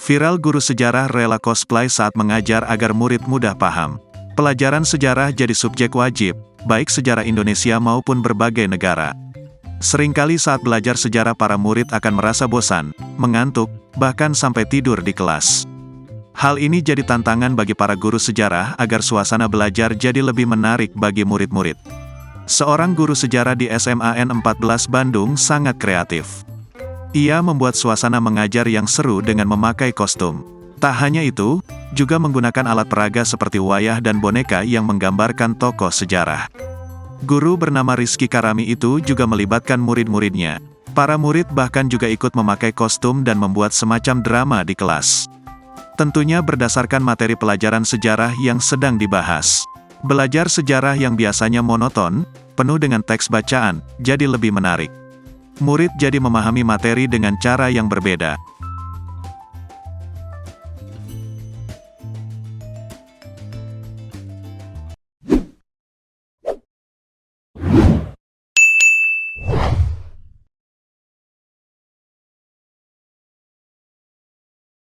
Viral guru sejarah rela cosplay saat mengajar agar murid mudah paham. Pelajaran sejarah jadi subjek wajib, baik sejarah Indonesia maupun berbagai negara. Seringkali saat belajar sejarah para murid akan merasa bosan, mengantuk, bahkan sampai tidur di kelas. Hal ini jadi tantangan bagi para guru sejarah agar suasana belajar jadi lebih menarik bagi murid-murid. Seorang guru sejarah di SMAN 14 Bandung sangat kreatif. Ia membuat suasana mengajar yang seru dengan memakai kostum. Tak hanya itu, juga menggunakan alat peraga seperti wayang dan boneka yang menggambarkan tokoh sejarah. Guru bernama Rizky Karami itu juga melibatkan murid-muridnya. Para murid bahkan juga ikut memakai kostum dan membuat semacam drama di kelas. Tentunya berdasarkan materi pelajaran sejarah yang sedang dibahas. Belajar sejarah yang biasanya monoton, penuh dengan teks bacaan, jadi lebih menarik. Murid jadi memahami materi dengan cara yang berbeda.